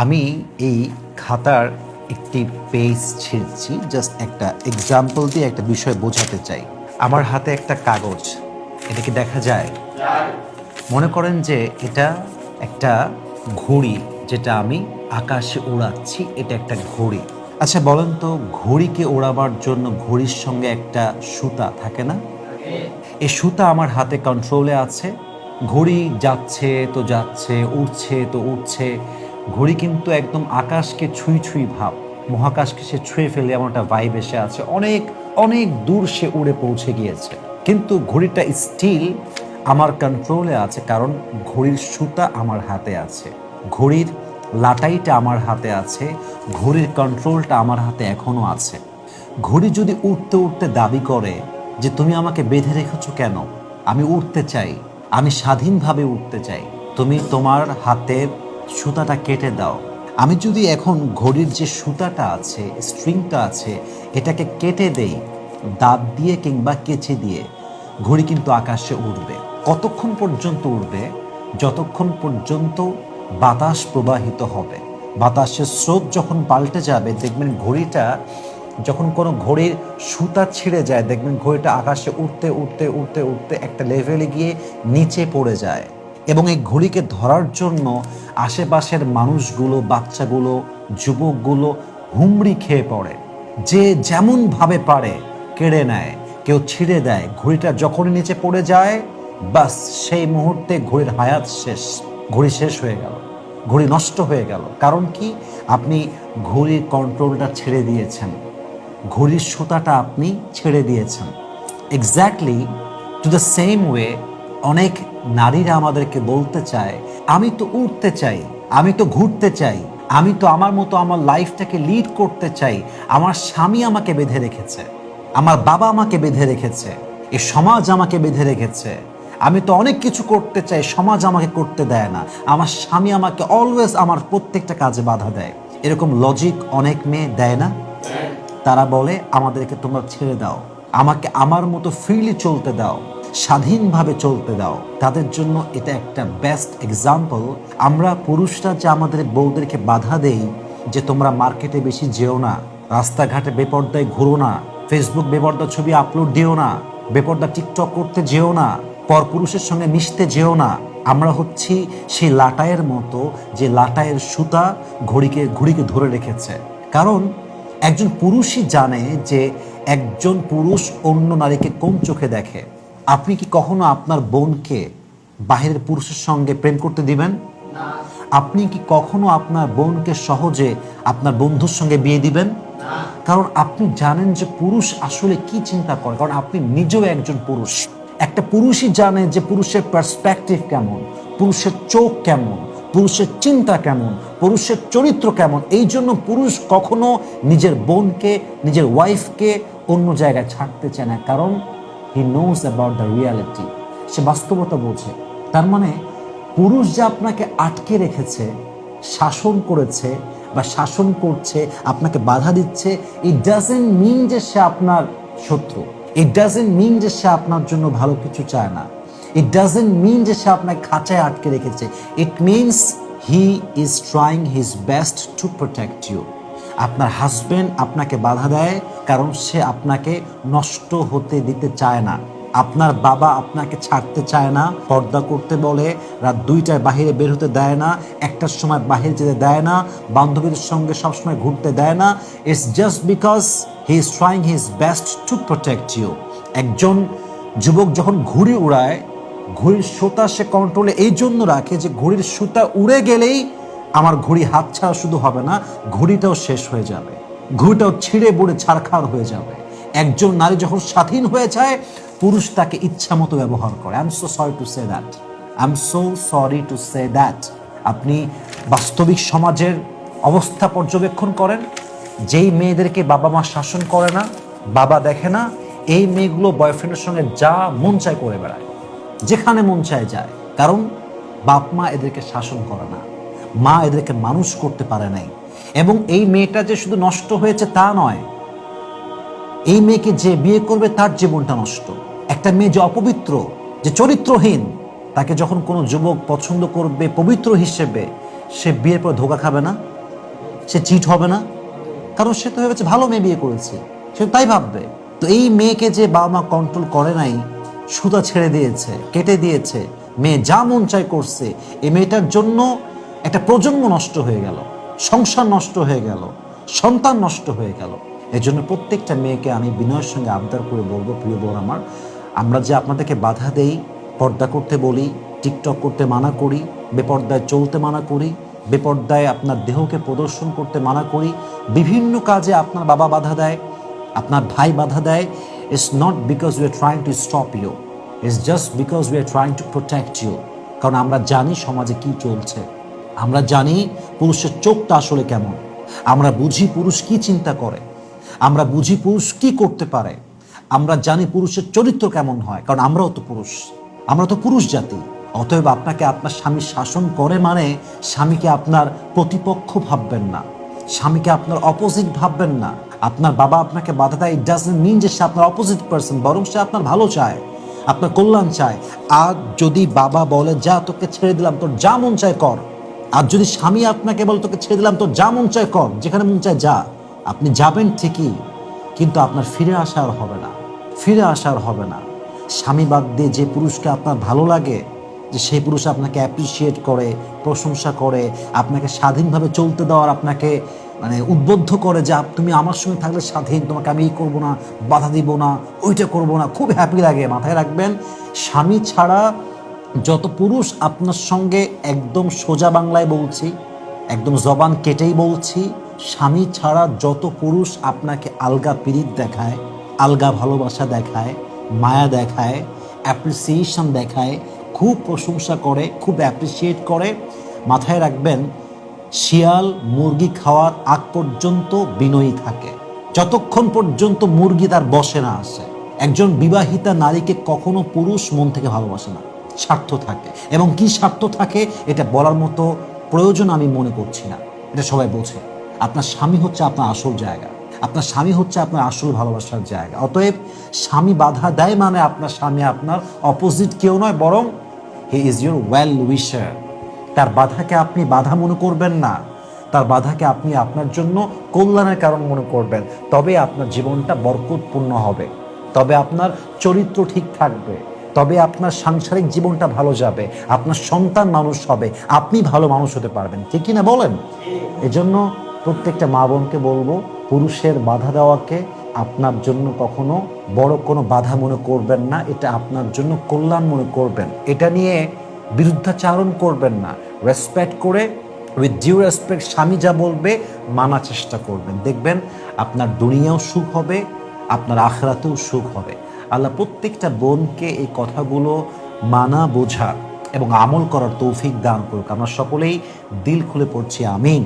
আমি এই খাতার একটি পেজ ছিঁড়ছি, জাস্ট একটা এক্সাম্পল দিয়ে একটা বিষয় বোঝাতে চাই। আমার হাতে একটা কাগজ, এটা কি দেখা যায়? মনে করেন যে এটা একটা ঘড়ি, যেটা আমি আকাশে উড়াচ্ছি, এটা একটা ঘড়ি। আচ্ছা বলেন তো, ঘড়িকে ওড়াবার জন্য ঘড়ির সঙ্গে একটা সুতা থাকে না? এই সুতা আমার হাতে কন্ট্রোলে আছে। ঘড়ি যাচ্ছে তো যাচ্ছে, উড়ছে তো উড়ছে। ঘড়ি কিন্তু একদম আকাশকে ছুঁই ছুঁই ভাব, মহাকাশকে সে ছুঁয়ে ফেলে, এমন একটা ভাইব এসে আছে। অনেক অনেক দূর সে উড়ে পৌঁছে গিয়েছে, কিন্তু ঘড়িটা স্টিল আমার কন্ট্রোলে আছে, কারণ ঘড়ির সুতা আমার হাতে আছে, ঘড়ির লাটাইটা আমার হাতে আছে, ঘড়ির কন্ট্রোলটা আমার হাতে এখনো আছে। ঘড়ি যদি উঠতে উঠতে দাবি করে যে তুমি আমাকে বেঁধে রেখেছো কেন, আমি উঠতে চাই, আমি স্বাধীনভাবে উঠতে চাই, তুমি তোমার হাতের সুতাটা কেটে দাও। আমি যদি এখন ঘড়ির যে সুতাটা আছে, স্ট্রিংটা আছে, এটাকে কেটে দেই দাঁত দিয়ে কিংবা কেচে দিয়ে, ঘড়ি কিন্তু আকাশে উড়বে। কতক্ষণ পর্যন্ত উড়বে? যতক্ষণ পর্যন্ত বাতাস প্রবাহিত হবে। বাতাসের স্রোত যখন পাল্টে যাবে, দেখবেন ঘড়িটা, যখন কোনো ঘড়ির সুতা ছিঁড়ে যায়, দেখবেন ঘড়িটা আকাশে উঠতে উঠতে উঠতে উঠতে একটা লেভেলে গিয়ে নিচে পড়ে যায়। এবং এই ঘড়িকে ধরার জন্য আশেপাশের মানুষগুলো, বাচ্চাগুলো, যুবকগুলো হুমড়ি খেয়ে পড়ে। যে যেমনভাবে পারে কেড়ে নেয়, কেউ ছিঁড়ে দেয়। ঘড়িটা যখনই নিচে পড়ে যায়, বাস সেই মুহূর্তে ঘড়ির হায়াত শেষ, ঘড়ি শেষ হয়ে গেল, ঘড়ি নষ্ট হয়ে গেল। কারণ কি? আপনি ঘড়ির কন্ট্রোলটা ছেড়ে দিয়েছেন, ঘড়ির সুতাটা আপনি ছেড়ে দিয়েছেন। Exactly to the same way অনেক নারীরা আমাদেরকে বলতে চায়, আমি তো উঠতে চাই, আমি তো ঘুরতে চাই, আমি তো আমার মতো আমার লাইফটাকে লিড করতে চাই, আমার স্বামী আমাকে বেঁধে রেখেছে, আমার বাবা আমাকে বেঁধে রেখেছে, এই সমাজ আমাকে বেঁধে রেখেছে, আমি তো অনেক কিছু করতে চাই, সমাজ আমাকে করতে দেয় না, আমার স্বামী আমাকে অলওয়েজ আমার প্রত্যেকটা কাজে বাধা দেয়। এরকম লজিক অনেক মেয়ে দেয় না? তারা বলে আমাদেরকে তোমরা ছেড়ে দাও, আমাকে আমার মতো ফ্রিলি চলতে দাও, স্বাধীনভাবে চলতে দাও। তাদের জন্য এটা একটা বেস্ট এক্সাম্পল। আমরা পুরুষরা যে আমাদের বউদেরকে বাধা দেই যে তোমরা মার্কেটে বেশি যেও না, রাস্তাঘাটে বেপর্দায় ঘুরো না, ফেসবুক বেপর্দা ছবি আপলোড দিও না, বেপর্দা টিকটক করতে যেও না, পরপুরুষের সঙ্গে মিশতে যেও না, আমরা হচ্ছি সেই লাটাইয়ের মতো, যে লাটাইয়ের সুতা ঘড়িকে ধরে রেখেছে। কারণ একজন পুরুষই জানে যে একজন পুরুষ অন্য নারীকে কোন চোখে দেখে। আপনি কি কখনো আপনার বোনকে বাহিরের পুরুষের সঙ্গে প্রেম করতে দিবেন? আপনি কি কখনো আপনার বোনকে সহজে আপনার বন্ধুর সঙ্গে বিয়ে দিবেন? কারণ আপনি জানেন যে পুরুষ আসলে কি চিন্তা করে, কারণ আপনি নিজেও একজন পুরুষ। একটা পুরুষই জানে যে পুরুষের পার্সপেক্টিভ কেমন, পুরুষের চোখ কেমন, পুরুষের চিন্তা কেমন, পুরুষের চরিত্র কেমন। এই জন্য পুরুষ কখনো নিজের বোনকে, নিজের ওয়াইফকে অন্য জায়গায় ছাড়তে চায় না, কারণ he knows about the reality, সে বাস্তবতা বোঝে। তার মানে পুরুষ যে আপনাকে আটকে রেখেছে, শাসন করেছে বা শাসন করছে, আপনাকে বাধা দিচ্ছে, ইট ডাজন্ট মিন যে সে আপনার শত্রু, ইট ডাজন্ট মিন যে সে আপনার জন্য ভালো কিছু চায় না, ইট ডাজন্ট মিন যে সে আপনাকে খাঁচায় আটকে রেখেছে। It means he is trying his best to protect you. আপনার হাজবেন্ড আপনাকে বাধা দেয় কারণ সে আপনাকে নষ্ট হতে দিতে চায় না। আপনার বাবা আপনাকে ছাড়তে চায় না, পর্দা করতে বলে, রাত 2টায় বাহিরে বের হতে দেয় না, 1টার সময় বাহিরে যেতে দেয় না, বান্ধবীদের সঙ্গে সবসময় ঘুরতে দেয় না। It's just because he is trying his best to protect you. একজন যুবক যখন ঘুড়ি উড়ায়, ঘড়ির সুতা সে কন্ট্রোলে এই জন্য রাখে যে ঘড়ির সুতা উড়ে গেলেই আমার ঘড়ি হাত ছাড়া শুধু হবে না, ঘড়িটাও শেষ হয়ে যাবে, ঘড়িটাও ছিঁড়ে বুড়ে ছারখার হয়ে যাবে। একজন নারী যখন স্বাধীন হয়ে যায়, পুরুষ তাকে ইচ্ছা মতো ব্যবহার করে। I am so sorry to say that, I am so sorry to say that. আপনি বাস্তবিক সমাজের অবস্থা পর্যবেক্ষণ করেন, যেই মেয়েদেরকে বাবা মা শাসন করে না, বাবা দেখে না, এই মেয়েগুলো বয়ফ্রেন্ডের সঙ্গে যা মন চায় করে বেড়ায়, যেখানে মন চায় যায়। কারণ বাপ মা এদেরকে শাসন করে না, মা এদেরকে মানুষ করতে পারে নাই। এবং এই মেয়েটা যে শুধু নষ্ট হয়েছে তা নয়, এই মেয়েকে যে বিয়ে করবে তার জীবনটা নষ্ট। একটা মেয়ে যে অপবিত্র, যে চরিত্রহীন, তাকে যখন কোনো যুবক পছন্দ করবে পবিত্র হিসেবে, সে বিয়ের পর ধোঁকা খাবে না? সে চিট হবে না? কারণ সে তো ভেবেছে ভালো মেয়ে বিয়ে করেছে, সে তাই ভাববে। তো এই মেয়েকে যে বাবা মা কন্ট্রোল করে নাই, সুতা ছেড়ে দিয়েছে, কেটে দিয়েছে, মেয়ে যা মন চাই করছে, এই মেয়েটার জন্য একটা প্রজন্ম নষ্ট হয়ে গেল, সংসার নষ্ট হয়ে গেল, সন্তান নষ্ট হয়ে গেল। এজন্য প্রত্যেকটা মেয়েকে আমি বিনয়ের সঙ্গে আবদার করে বলবো, প্রিয় বোন আমার, আমরা যে আপনাদেরকে বাধা দেই, পর্দা করতে বলি, টিকটক করতে মানা করি, বেপর্দায় চলতে মানা করি, বেপর্দায় আপনার দেহকে প্রদর্শন করতে মানা করি, বিভিন্ন কাজে আপনার বাবা বাধা দেয়, আপনার ভাই বাধা দেয়, it's not because we are trying to stop you, it's just because we are trying to protect you. কারণ আমরা জানি সমাজে কি চলছে, আমরা জানি পুরুষের চোখটা আসলে কেমন, আমরা বুঝি পুরুষ কি চিন্তা করে, আমরা বুঝি পুরুষ কি করতে পারে, আমরা জানি পুরুষের চরিত্র কেমন হয়, কারণ আমরাও তো পুরুষ, আমরা তো পুরুষ জাতি। অতএব আপনাকে আপনার স্বামী শাসন করে মানে স্বামীকে আপনার প্রতিপক্ষ ভাববেন না, স্বামীকে আপনার অপোজিট ভাববেন না। আপনার বাবা আপনাকে বাধা দেয়, ইট ডাজন্ট মিন যে সে আপনার অপোজিট পার্সন, বরং সে আপনার ভালো চায়, আপনার কল্যাণ চায়। আর যদি বাবা বলে যা তোকে ছেড়ে দিলাম, তোর যা মন চায় কর, আর যদি স্বামী আপনাকে বলে তোকে ছেড়ে দিলাম, তোর যা মন চায় কর, যেখানে মন চায় যা, আপনি যাবেন ঠিকই, কিন্তু আপনার ফিরে আসা আর হবে না, ফিরে আসা আর হবে না। স্বামী বাদ দিয়ে যে পুরুষকে আপনার ভালো লাগে, যে সেই পুরুষ আপনাকে অ্যাপ্রিসিয়েট করে, প্রশংসা করে, আপনাকে স্বাধীনভাবে চলতে দেওয়ার আপনাকে মানে উদ্বুদ্ধ করে যে তুমি আমার সঙ্গে থাকলে স্বাধীন, তোমাকে আমি এই করবো না, বাধা দিব না, ওইটা করবো না, খুব হ্যাপি লাগে। মাথায় রাখবেন, স্বামী ছাড়া যত পুরুষ আপনার সঙ্গে, একদম সোজা বাংলায় বলছি, একদম জবান কেটেই বলছি, স্বামী ছাড়া যত পুরুষ আপনাকে আলগা পিরিত দেখায়, আলগা ভালোবাসা দেখায়, মায়া দেখায়, অ্যাপ্রিসিয়েশন দেখায়, খুব প্রশংসা করে, খুব অ্যাপ্রিসিয়েট করে, মাথায় রাখবেন শিয়াল মুরগি খাওয়ার আগ পর্যন্ত বিনয়ী থাকে, যতক্ষণ পর্যন্ত মুরগি তার বসে না আসে। একজন বিবাহিতা নারীকে কখনো পুরুষ মন থেকে ভালোবাসে না, স্বার্থ থাকে। এবং কি স্বার্থ থাকে এটা বলার মতো প্রয়োজন আমি মনে করছি না, এটা সবাই বোঝে। আপনার স্বামী হচ্ছে আপনার আসল জায়গা, আপনার স্বামী হচ্ছে আপনার আসল ভালোবাসার জায়গা। অতএব স্বামী বাধা দেয় মানে আপনার স্বামী আপনার অপোজিট কেউ নয়, বরং হি ইজ ইউর ওয়েল উইশার। তার বাধাকে আপনি বাধা মনে করবেন না, তার বাধাকে আপনি আপনার জন্য কল্যাণের কারণ মনে করবেন। তবে আপনার জীবনটা বরকতপূর্ণ হবে, তবে আপনার চরিত্র ঠিক থাকবে, তবে আপনার সাংসারিক জীবনটা ভালো যাবে, আপনার সন্তান মানুষ হবে, আপনি ভালো মানুষ হতে পারবেন। ঠিক কিনা বলেন? এজন্য প্রত্যেকটা মা বোনকে বলবো, পুরুষের বাধা দেওয়াকে আপনার জন্য কখনো বড় কোনো বাধা মনে করবেন না, এটা আপনার জন্য কল্যাণ মনে করবেন। এটা নিয়ে বিরুদ্ধাচারণ করবেন না, রেসপেক্ট করে, উইথ ডিউ রেসপেক্ট স্বামী যা বলবে মানার চেষ্টা করবেন। দেখবেন আপনার দুনিয়াও সুখ হবে, আপনার আখিরাতেও সুখ হবে। আল্লাহ প্রত্যেকটা বোনকে এই কথাগুলো মানা, বোঝা এবং আমল করার তৌফিক দান করুক। আমরা সকলেই দিল খুলে পড়ছি আমিন।